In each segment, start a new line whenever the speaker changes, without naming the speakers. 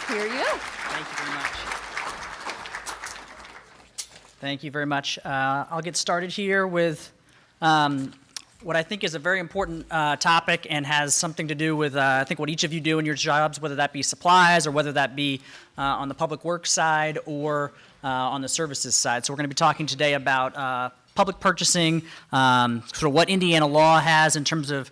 Here you go.
Thank you very much. Thank you very much. I'll get started here with what I think is a very important topic and has something to do with, I think, what each of you do in your jobs, whether that be supplies or whether that be on the public works side or on the services side. So we're going to be talking today about public purchasing, sort of what Indiana law has in terms of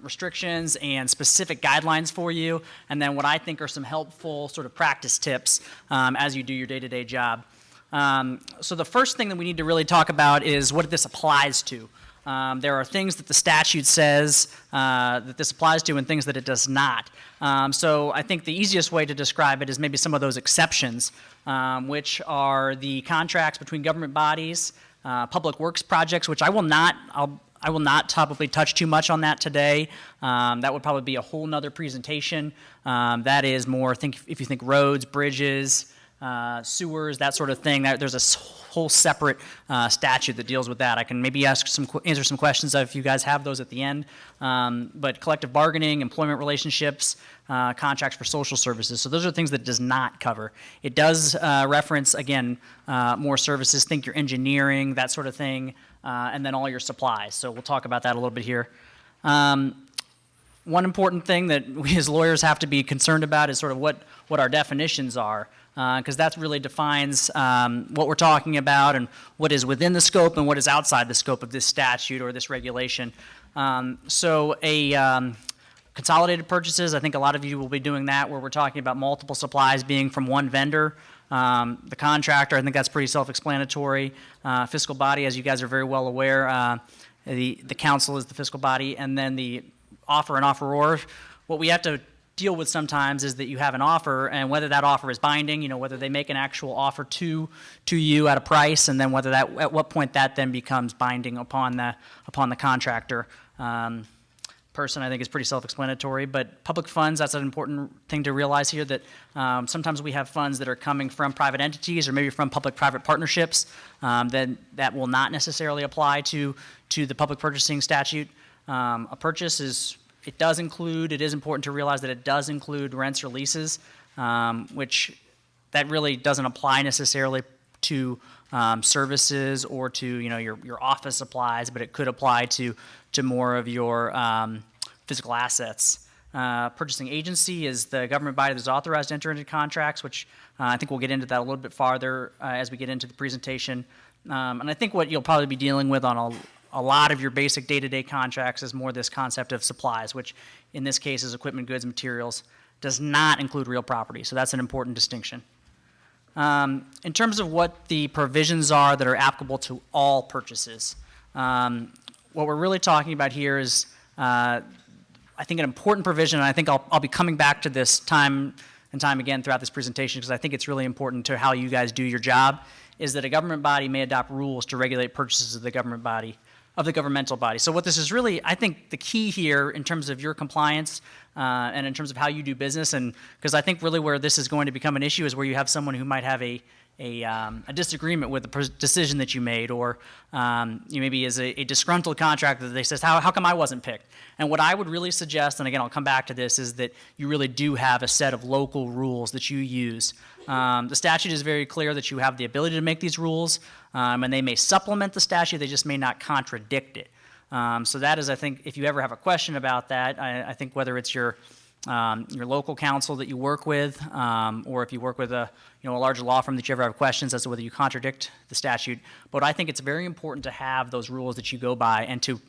restrictions and specific guidelines for you, and then what I think are some helpful sort of practice tips as you do your day-to-day job. So the first thing that we need to really talk about is what this applies to. There are things that the statute says that this applies to and things that it does not. So I think the easiest way to describe it is maybe some of those exceptions, which are the contracts between government bodies, public works projects, which I will not probably touch too much on that today. That would probably be a whole nother presentation. That is more, if you think roads, bridges, sewers, that sort of thing. There's a whole separate statute that deals with that. I can maybe answer some questions if you guys have those at the end. But collective bargaining, employment relationships, contracts for social services. So those are things that it does not cover. It does reference, again, more services. Think your engineering, that sort of thing, and then all your supplies. So we'll talk about that a little bit here. One important thing that we as lawyers have to be concerned about is sort of what our definitions are, because that really defines what we're talking about and what is within the scope and what is outside the scope of this statute or this regulation. Consolidated purchases, I think a lot of you will be doing that, where we're talking about multiple supplies being from one vendor. The contractor, I think that's pretty self-explanatory. Fiscal body, as you guys are very well aware, the council is the fiscal body, and then the offer and offeror. What we have to deal with sometimes is that you have an offer, and whether that offer is binding, whether they make an actual offer to you at a price, and then whether that, at what point that then becomes binding upon the contractor. Person, I think, is pretty self-explanatory, but public funds, that's an important thing to realize here, that sometimes we have funds that are coming from private entities or maybe from public-private partnerships, then that will not necessarily apply to the public purchasing statute. A purchase is it is important to realize that it does include rents or leases, which that really doesn't apply necessarily to services or to your office supplies, but it could apply to more of your physical assets. Purchasing agency is the government body that is authorized to enter into contracts, which I think we'll get into that a little bit farther as we get into the presentation. And I think what you'll probably be dealing with on a lot of your basic day-to-day contracts is more this concept of supplies, which in this case is equipment, goods, materials, does not include real property. So that's an important distinction. In terms of what the provisions are that are applicable to all purchases, what we're really talking about here is, I think, an important provision, and I think I'll be coming back to this time and time again throughout this presentation because I think it's really important to how you guys do your job, is that a government body may adopt rules to regulate purchases of the governmental body. So what this is really, I think, the key here in terms of your compliance and in terms of how you do business, and because I think really where this is going to become an issue is where you have someone who might have a disagreement with the decision that you made, or you maybe as a disgruntled contractor that says, how come I wasn't picked? And what I would really suggest, and again I'll come back to this, is that you really do have a set of local rules that you use. The statute is very clear that you have the ability to make these rules, and they may supplement the statute, they just may not contradict it. So that is, I think, if you ever have a question about that, I think whether it's your local counsel that you work with, or if you work with a larger law firm that you ever have questions as to whether you contradict the statute. But I think it's very important to have those rules that you go by and to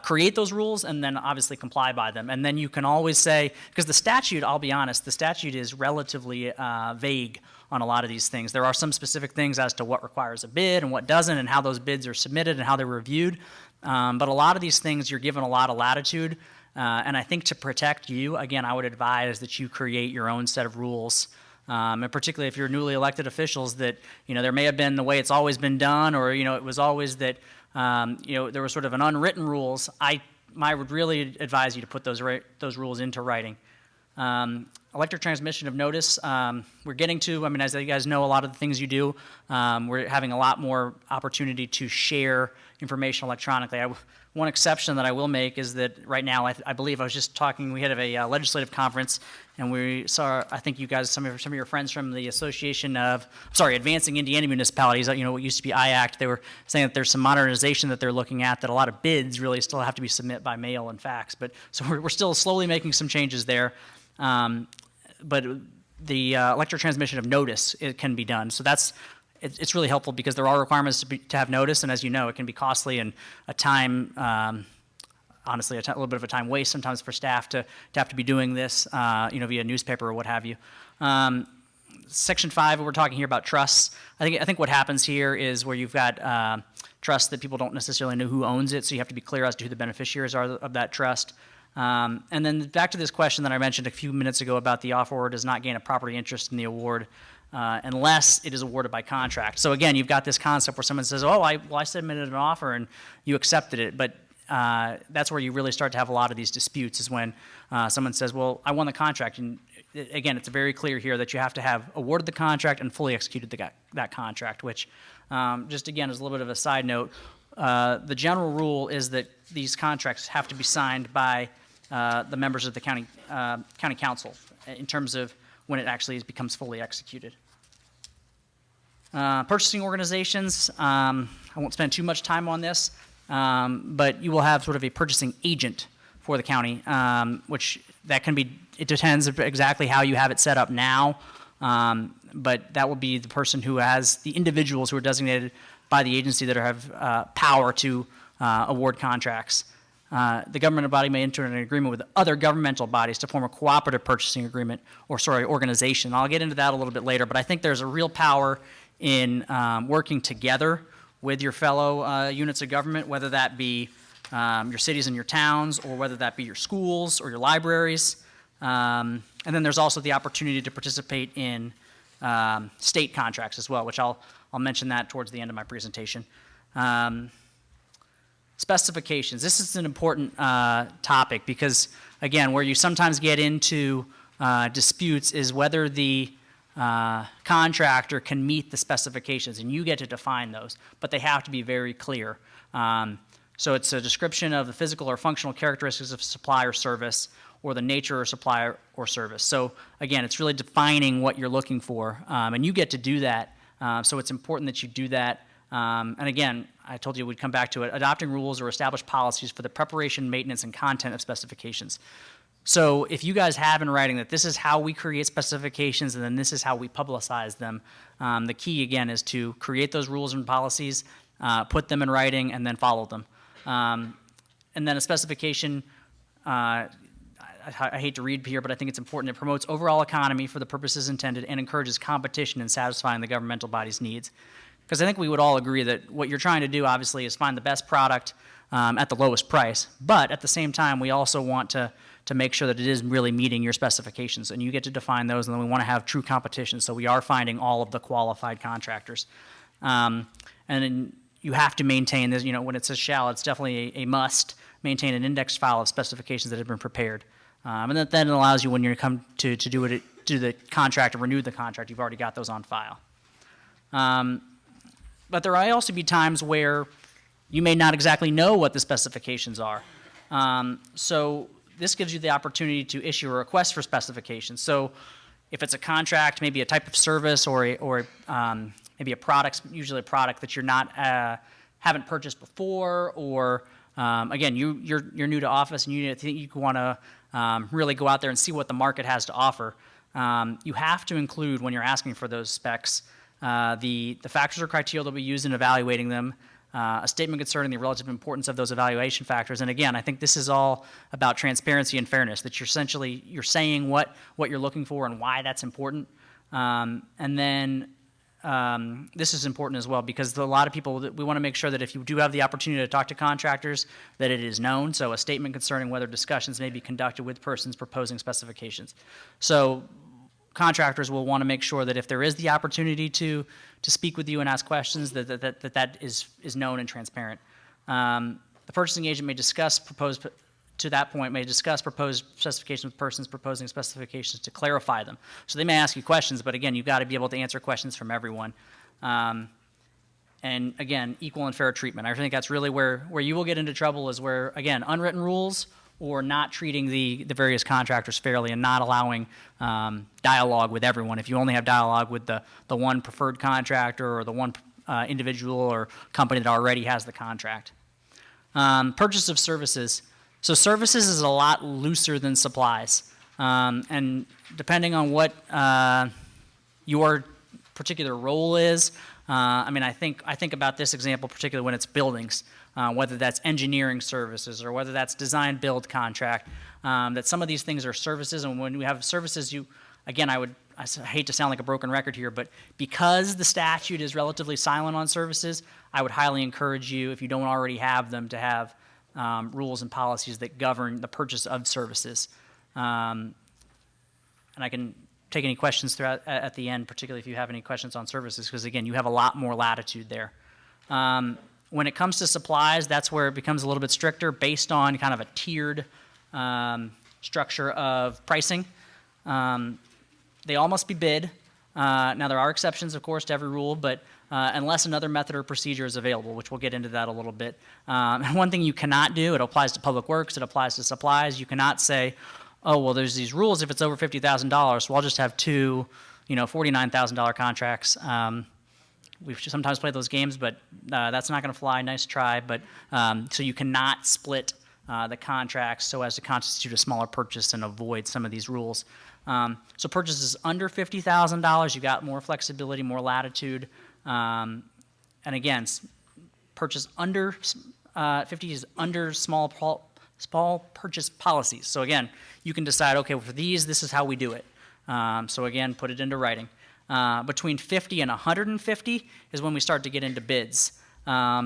create those rules and then obviously comply by them. And then you can always say, because the statute, I'll be honest, the statute is relatively vague on a lot of these things. There are some specific things as to what requires a bid and what doesn't, and how those bids are submitted and how they're reviewed. But a lot of these things you're given a lot of latitude. And I think to protect you, again, I would advise that you create your own set of rules. And particularly if you're newly elected officials, that there may have been the way it's always been done, or it was always that there was sort of an unwritten rules. I would really advise you to put those rules into writing. electric transmission of notice, we're getting to, I mean, as you guys know, a lot of the things you do, we're having a lot more opportunity to share information electronically. One exception that I will make is that right now, I believe I was just talking, we had a legislative conference, and we saw, I think you guys, some of your friends from the Association of, Advancing Indiana Municipalities, you know, what used to be IACT, they were saying that there's some modernization that they're looking at, that a lot of bids really still have to be submitted by mail and fax. But so we're still slowly making some changes there. But the electric transmission of notice, it can be done. So it's really helpful because there are requirements to have notice, and as you know, it can be costly and a time, honestly, a little bit of a time waste sometimes for staff to have to be doing this, you know, via newspaper or what have you. Section 5, we're talking here about trusts. I think what happens here is where you've got trusts that people don't necessarily know who owns it, so you have to be clear as to who the beneficiaries are of that trust. And then back to this question that I mentioned a few minutes ago about the offeror does not gain a property interest in the award unless it is awarded by contract. So again, you've got this concept where someone says, oh, I submitted an offer and you accepted it, but that's where you really start to have a lot of these disputes is when someone says, well, I won the contract. And again, it's very clear here that you have to have awarded the contract and fully executed that contract, which just again, as a little bit of a side note, the general rule is that these contracts have to be signed by the members of the county council in terms of when it actually becomes fully executed. Purchasing organizations, I won't spend too much time on this, but you will have sort of a purchasing agent for the county, which that can be, it depends exactly how you have it set up now, but that will be the person who has the individuals who are designated by the agency that have power to award contracts. The governmental body may enter an agreement with other governmental bodies to form a cooperative purchasing agreement organization. I'll get into that a little bit later, but I think there's a real power in working together with your fellow units of government, whether that be your cities and your towns, or whether that be your schools or your libraries. And then there's also the opportunity to participate in state contracts as well, which I'll mention that towards the end of my presentation. Specifications. This is an important topic because, again, where you sometimes get into disputes is whether the contractor can meet the specifications, and you get to define those, but they have to be very clear. So it's a description of the physical or functional characteristics of supply or service, or the nature or supply or service. So again, it's really defining what you're looking for, and you get to do that. So it's important that you do that. And again, I told you we'd come back to it, adopting rules or established policies for the preparation, maintenance, and content of specifications. So if you guys have in writing that this is how we create specifications and then this is how we publicize them, the key, again, is to create those rules and policies, put them in writing, and then follow them. And then a specification, I hate to read here, but I think it's important. It promotes overall economy for the purposes intended and encourages competition in satisfying the governmental body's needs. Because I think we would all agree that what you're trying to do, obviously, is find the best product at the lowest price. But at the same time, we also want to make sure that it is really meeting your specifications. And you get to define those, and then we want to have true competition. So we are finding all of the qualified contractors. And then you have to maintain this, you know, when it says shall, it's definitely a must maintain an indexed file of specifications that have been prepared. And that then allows you, when you come to do the contract or renew the contract, you've already got those on file. But there may also be times where you may not exactly know what the specifications are. So this gives you the opportunity to issue a request for specifications. So if it's a contract, maybe a type of service, or maybe a product, usually a product that you're not haven't purchased before, or again, you're new to office and you want to really go out there and see what the market has to offer. You have to include, when you're asking for those specs, the factors or criteria that we use in evaluating them, a statement concerning the relative importance of those evaluation factors. And again, I think this is all about transparency and fairness, that you're saying what you're looking for and why that's important. And then this is important as well, because a lot of people, we want to make sure that if you do have the opportunity to talk to contractors, that it is known. So a statement concerning whether discussions may be conducted with persons proposing specifications. So contractors will want to make sure that if there is the opportunity to speak with you and ask questions, that is known and transparent. The purchasing agent may discuss proposed to that point, may discuss proposed specifications with persons proposing specifications to clarify them. So they may ask you questions, but again, you've got to be able to answer questions from everyone. And again, equal and fair treatment. I think that's really where you will get into trouble, is where, again, unwritten rules or not treating the various contractors fairly and not allowing dialogue with everyone. If you only have dialogue with the one preferred contractor or the one individual or company that already has the contract. Purchase of services. So services is a lot looser than supplies. And depending on what your particular role is, I mean, I think about this example particularly when it's buildings, whether that's engineering services or whether that's design build contract, that some of these things are services. And when we have services, again, I hate to sound like a broken record here, but because the statute is relatively silent on services, I would highly encourage you, if you don't already have them, to have rules and policies that govern the purchase of services. And I can take any questions throughout at the end, particularly if you have any questions on services, because again, you have a lot more latitude there. When it comes to supplies, that's where it becomes a little bit stricter based on kind of a tiered structure of pricing. They all must be bid. Now, there are exceptions, of course, to every rule, but unless another method or procedure is available, which we'll get into that a little bit. And one thing you cannot do, it applies to public works, it applies to supplies, you cannot say, oh, well, there's these rules if it's over $50,000, so I'll just have two, $49,000 contracts. We've sometimes played those games, but that's not going to fly. Nice try. But so you cannot split the contracts so as to constitute a smaller purchase and avoid some of these rules. So purchases under $50,000, you got more flexibility, more latitude. And again, purchase under 50 is under small purchase policies. So again, you can decide, okay, well, for these, this is how we do it. So again, put it into writing. Between 50 and 150 is when we start to get into bids.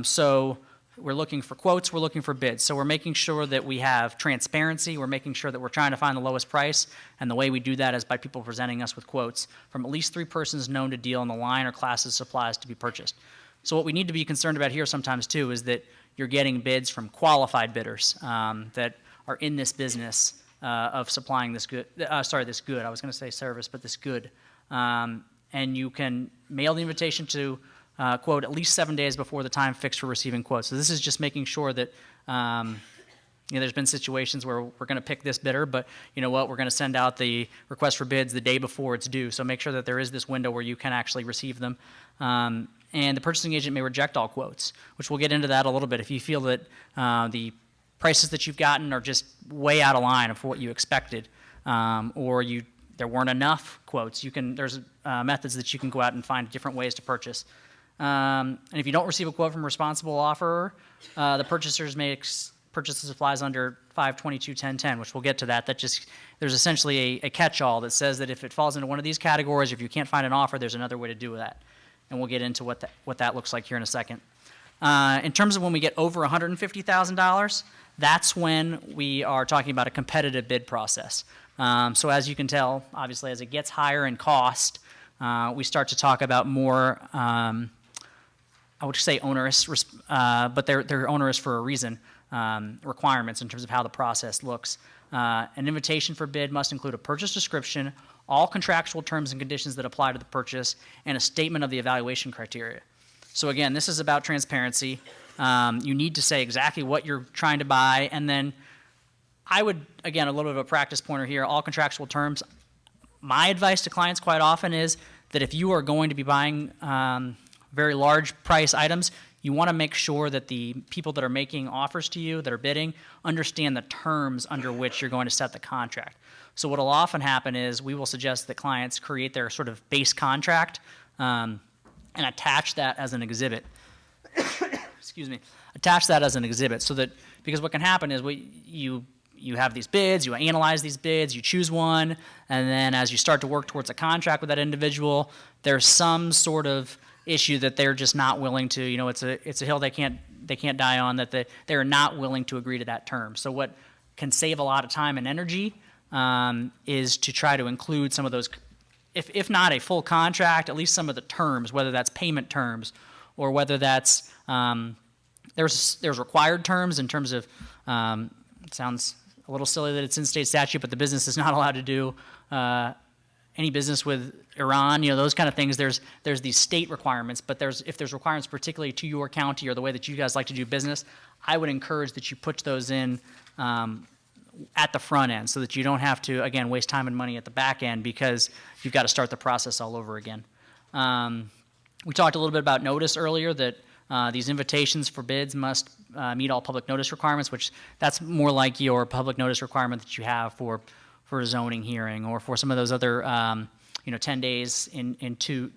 So we're looking for quotes, we're looking for bids. So we're making sure that we have transparency, we're making sure that we're trying to find the lowest price, and the way we do that is by people presenting us with quotes from at least 3 persons known to deal in the line or class of supplies to be purchased. So what we need to be concerned about here sometimes too is that you're getting bids from qualified bidders that are in this business of supplying this good, this good, I was going to say service, but this good. And you can mail the invitation to quote at least 7 days before the time fixed for receiving quotes. So this is just making sure that there's been situations where we're going to pick this bidder, but you know what, we're going to send out the request for bids the day before it's due. So make sure that there is this window where you can actually receive them. And the purchasing agent may reject all quotes, which we'll get into that a little bit. If you feel that the prices that you've gotten are just way out of line of what you expected, or there weren't enough quotes, there's methods that you can go out and find different ways to purchase. And if you don't receive a quote from a responsible offerer, the purchasers may purchase the supplies under 522.10.10, which we'll get to that. There's essentially a catch-all that says that if it falls into one of these categories, if you can't find an offer, there's another way to do that. And we'll get into what that looks like here in a second. In terms of when we get over $150,000, that's when we are talking about a competitive bid process. So as you can tell, obviously, as it gets higher in cost, we start to talk about more, I would say onerous, but they're onerous for a reason, requirements in terms of how the process looks. An invitation for bid must include a purchase description, all contractual terms and conditions that apply to the purchase, and a statement of the evaluation criteria. So again, this is about transparency. You need to say exactly what you're trying to buy, and then I would, again, a little bit of a practice pointer here, all contractual terms. My advice to clients quite often is that if you are going to be buying very large price items, you want to make sure that the people that are making offers to you, that are bidding, understand the terms under which you're going to set the contract. So what will often happen is we will suggest that clients create their sort of base contract and attach that as an exhibit. Excuse me. Attach that as an exhibit so that, because what can happen is you have these bids, you analyze these bids, you choose one, and then as you start to work towards a contract with that individual, there's some sort of issue that they're just not willing to, it's a hill they can't die on, that they're not willing to agree to that term. So what can save a lot of time and energy is to try to include some of those, if not a full contract, at least some of the terms, whether that's payment terms or whether that's, there's required terms in terms of, it sounds a little silly that it's in state statute, but the business is not allowed to do any business with Iran, those kind of things. There's these state requirements, but if there's requirements particularly to your county or the way that you guys like to do business, I would encourage that you put those in at the front end so that you don't have to, again, waste time and money at the back end because you've got to start the process all over again. We talked a little bit about notice earlier, that these invitations for bids must meet all public notice requirements, which that's more like your public notice requirement that you have for a zoning hearing or for some of those other, 10 days in two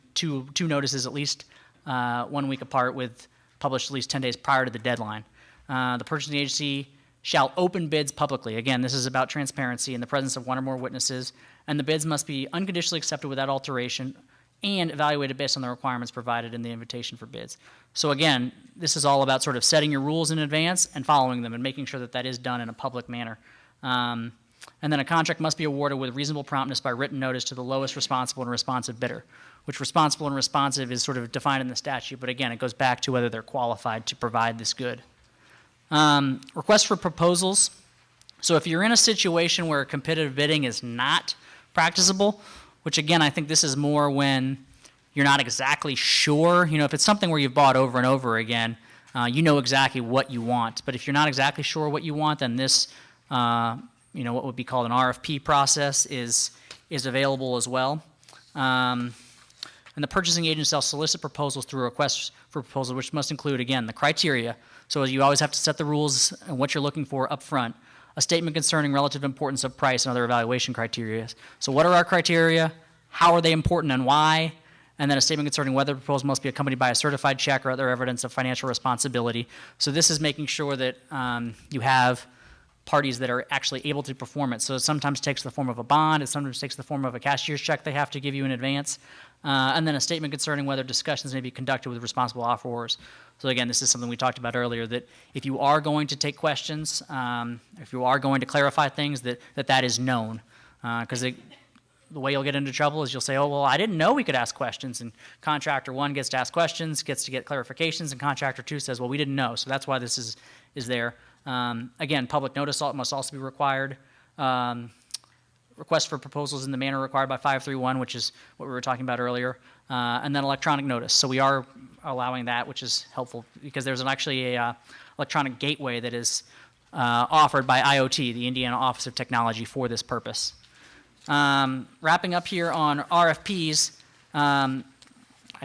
notices at least 1 week apart, with published at least 10 days prior to the deadline. The purchasing agency shall open bids publicly. Again, this is about transparency in the presence of one or more witnesses, and the bids must be unconditionally accepted without alteration and evaluated based on the requirements provided in the invitation for bids. So again, this is all about sort of setting your rules in advance and following them and making sure that that is done in a public manner. And then a contract must be awarded with reasonable promptness by written notice to the lowest responsible and responsive bidder, which responsible and responsive is sort of defined in the statute, but again, it goes back to whether they're qualified to provide this good. Request for proposals. So if you're in a situation where competitive bidding is not practicable, which again, I think this is more when you're not exactly sure, if it's something where you've bought over and over again, you know exactly what you want. But if you're not exactly sure what you want, then this, what would be called an RFP process is available as well. And the purchasing agent shall solicit proposals through requests for proposal, which must include, again, the criteria. So you always have to set the rules and what you're looking for up front. A statement concerning relative importance of price and other evaluation criteria. So what are our criteria? How are they important and why? And then a statement concerning whether the proposal must be accompanied by a certified check or other evidence of financial responsibility. So this is making sure that you have parties that are actually able to perform it. So it sometimes takes the form of a bond, it sometimes takes the form of a cashier's check they have to give you in advance, and then a statement concerning whether discussions may be conducted with responsible offerors. So again, this is something we talked about earlier, that if you are going to take questions, if you are going to clarify things, that is known. Because the way you'll get into trouble is you'll say, oh, well, I didn't know we could ask questions, and contractor one gets to ask questions, gets to get clarifications, and contractor two says, well, we didn't know, so that's why this is there. Again, public notice must also be required. Request for proposals in the manner required by 531, which is what we were talking about earlier, and then electronic notice. So we are allowing that, which is helpful because there's actually a electronic gateway that is offered by IoT, the Indiana Office of Technology, for this purpose. Wrapping up here on RFPs, I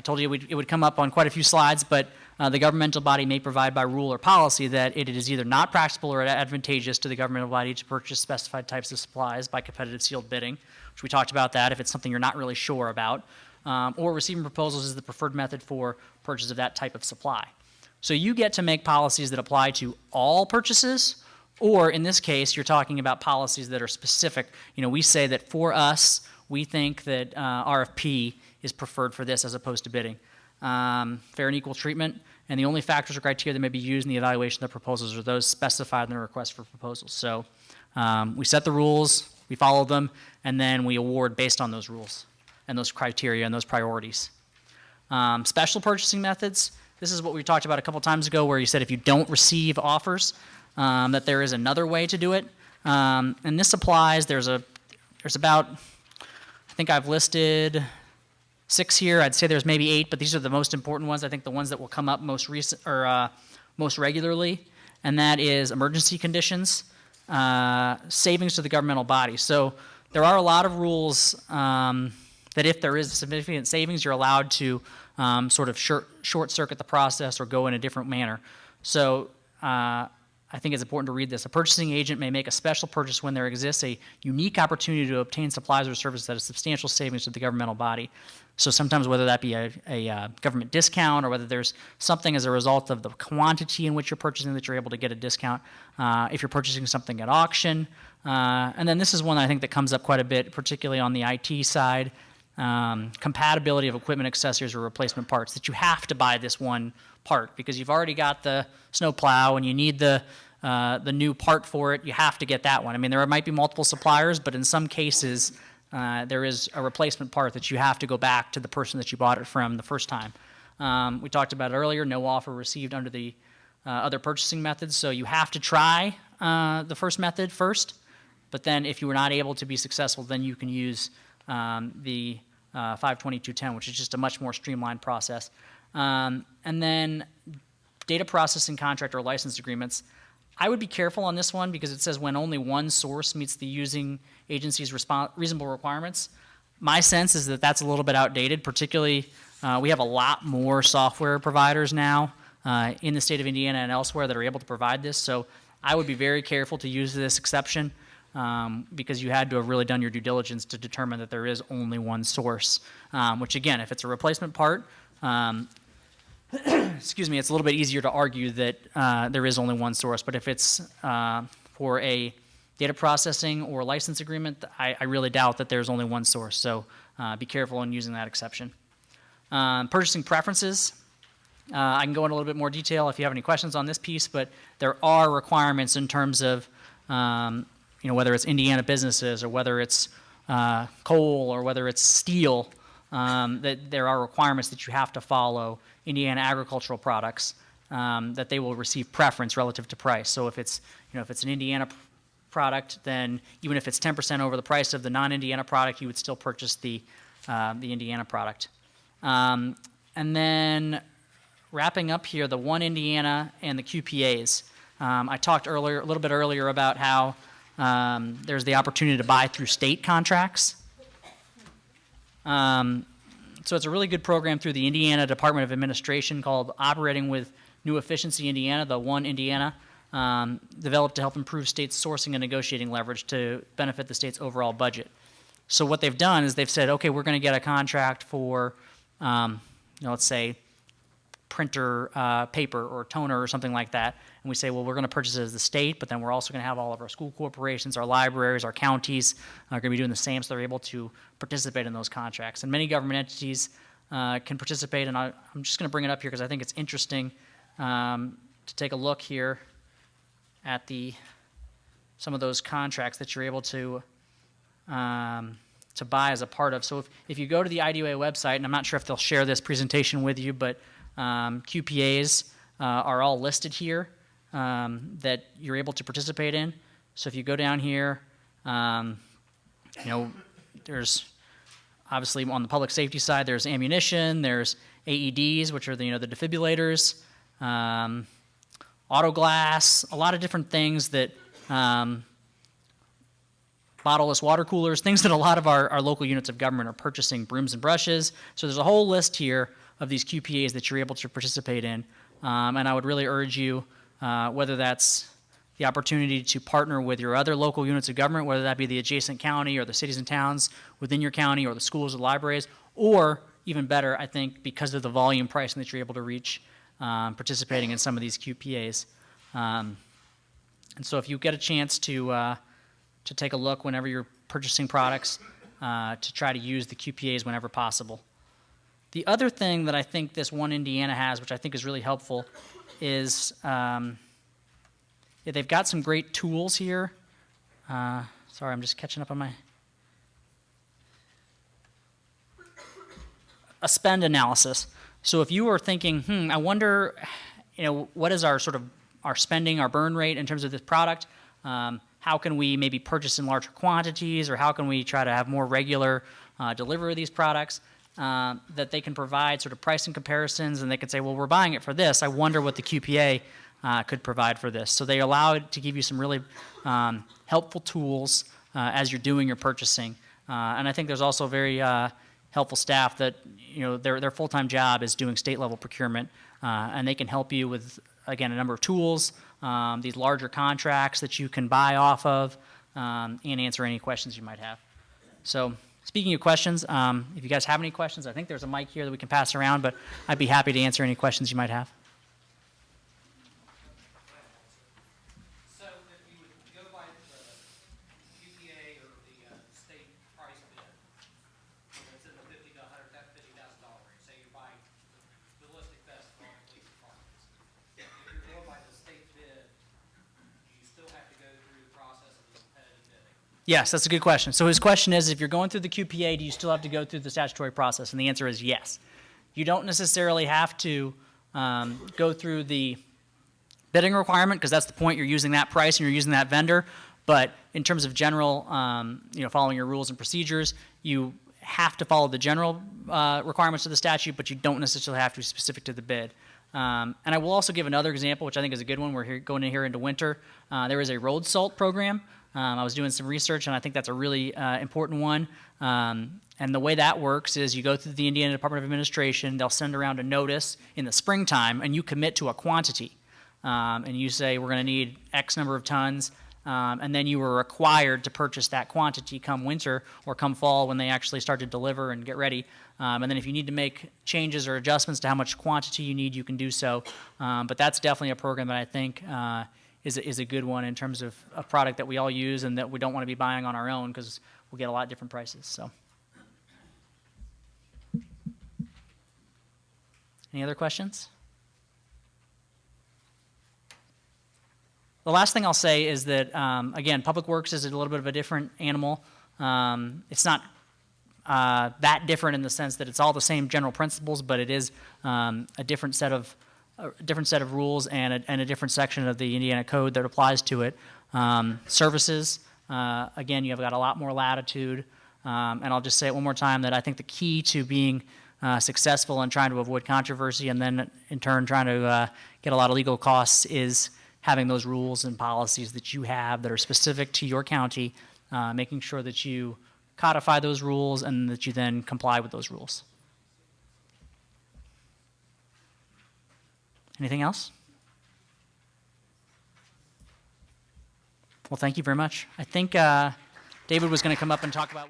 told you it would come up on quite a few slides, but the governmental body may provide by rule or policy that it is either not practicable or advantageous to the governmental body to purchase specified types of supplies by competitive sealed bidding, which we talked about that if it's something you're not really sure about, or receiving proposals is the preferred method for purchase of that type of supply. So you get to make policies that apply to all purchases, or in this case, you're talking about policies that are specific. We say that for us, we think that RFP is preferred for this as opposed to bidding. Fair and equal treatment, and the only factors or criteria that may be used in the evaluation of the proposals are those specified in the request for proposals. So we set the rules, we follow them, and then we award based on those rules and those criteria and those priorities. Special purchasing methods, this is what we talked about a couple times ago, where you said if you don't receive offers, that there is another way to do it. And this applies, there's about, I think I've listed 6 here. I'd say there's maybe 8, but these are the most important ones. I think the ones that will come up most regularly, and that is emergency conditions, savings to the governmental body. So there are a lot of rules that if there is significant savings, you're allowed to sort of short circuit the process or go in a different manner. So I think it's important to read this. A purchasing agent may make a special purchase when there exists a unique opportunity to obtain supplies or services at a substantial savings to the governmental body. So sometimes whether that be a government discount or whether there's something as a result of the quantity in which you're purchasing that you're able to get a discount, if you're purchasing something at auction. And then this is one I think that comes up quite a bit, particularly on the IT side, compatibility of equipment, accessories, or replacement parts, that you have to buy this one part because you've already got the snow plow and you need the new part for it. You have to get that one. I mean, there might be multiple suppliers, but in some cases, there is a replacement part that you have to go back to the person that you bought it from the first time. We talked about it earlier, no offer received under the other purchasing methods. So you have to try the first method first, but then if you were not able to be successful, then you can use the 52210, which is just a much more streamlined process. And then data processing contract or license agreements. I would be careful on this one because it says when only one source meets the using agency's reasonable requirements. My sense is that that's a little bit outdated, particularly we have a lot more software providers now in the state of Indiana and elsewhere that are able to provide this. So I would be very careful to use this exception because you had to have really done your due diligence to determine that there is only one source, which again, if it's a replacement part, excuse me, it's a little bit easier to argue that there is only one source. But if it's for a data processing or license agreement, I really doubt that there's only one source. So be careful in using that exception. Purchasing preferences. I can go into a little bit more detail if you have any questions on this piece, but there are requirements in terms of whether it's Indiana businesses or whether it's coal or whether it's steel, that there are requirements that you have to follow Indiana agricultural products, that they will receive preference relative to price. So if it's an Indiana product, then even if it's 10% over the price of the non-Indiana product, you would still purchase the Indiana product. And then wrapping up here, the One Indiana and the QPAs. I talked a little bit earlier about how there's the opportunity to buy through state contracts. So it's a really good program through the Indiana Department of Administration called Operating with New Efficiency Indiana, the One Indiana, developed to help improve states' sourcing and negotiating leverage to benefit the state's overall budget. So what they've done is they've said, okay, we're going to get a contract for, let's say, printer paper or toner or something like that, and we say, well, we're going to purchase it as the state, but then we're also going to have all of our school corporations, our libraries, our counties are going to be doing the same, so they're able to participate in those contracts. And many government entities can participate, and I'm just going to bring it up here because I think it's interesting to take a look here at some of those contracts that you're able to buy as a part of. So if you go to the IDOA website, and I'm not sure if they'll share this presentation with you, but QPAs are all listed here that you're able to participate in. So if you go down here, there's obviously on the public safety side, there's ammunition, there's AEDs, which are the defibrillators, auto glass, a lot of different things that bottleless water coolers, things that a lot of our local units of government are purchasing, brooms and brushes. So there's a whole list here of these QPAs that you're able to participate in. And I would really urge you, whether that's the opportunity to partner with your other local units of government, whether that be the adjacent county or the cities and towns within your county or the schools or libraries, or even better, I think, because of the volume pricing that you're able to reach, participating in some of these QPAs. And so if you get a chance to take a look whenever you're purchasing products, to try to use the QPAs whenever possible. The other thing that I think this One Indiana has, which I think is really helpful, is they've got some great tools here. Sorry, I'm just catching up on a spend analysis. So if you are thinking, I wonder, what is our spending, our burn rate in terms of this product? How can we maybe purchase in larger quantities, or how can we try to have more regular delivery of these products? That they can provide sort of pricing comparisons, and they can say, well, we're buying it for this. I wonder what the QPA could provide for this. So they allow it to give you some really helpful tools as you're doing your purchasing. And I think there's also very helpful staff that their full-time job is doing state-level procurement, and they can help you with, again, a number of tools, these larger contracts that you can buy off of, and answer any questions you might have. So speaking of questions, if you guys have any questions, I think there's a mic here that we can pass around, but I'd be happy to answer any questions you might have.
So if you would go by the QPA or the state price bid, it's in the $50,000 to $150,000 range. Say you buy the ballistic vest for all the police departments. If you're going by the state bid, do you still have to go through the process of the competitive bidding?
Yes, that's a good question. So his question is, if you're going through the QPA, do you still have to go through the statutory process? And the answer is yes. You don't necessarily have to go through the bidding requirement, because that's the point, you're using that price and you're using that vendor. But in terms of general, following your rules and procedures, you have to follow the general requirements of the statute, but you don't necessarily have to be specific to the bid. And I will also give another example, which I think is a good one. We're going in here into winter. There is a road salt program. I was doing some research, and I think that's a really important one. And the way that works is you go through the Indiana Department of Administration. They'll send around a notice in the springtime, and you commit to a quantity. And you say, we're going to need X number of tons. And then you were required to purchase that quantity come winter or come fall when they actually start to deliver and get ready. And then if you need to make changes or adjustments to how much quantity you need, you can do so. But that's definitely a program that I think is a good one in terms of a product that we all use and that we don't want to be buying on our own because we'll get a lot of different prices. So, any other questions? The last thing I'll say is that, again, Public Works is a little bit of a different animal. It's not that different in the sense that it's all the same general principles, but it is a different set of rules and a different section of the Indiana Code that applies to it. Services, again, you've got a lot more latitude. And I'll just say it one more time that I think the key to being successful in trying to avoid controversy and then in turn trying to get a lot of legal costs is having those rules and policies that you have that are specific to your county, making sure that you codify those rules and that you then comply with those rules. Anything else? Well, thank you very much. I think David was going to come up and talk about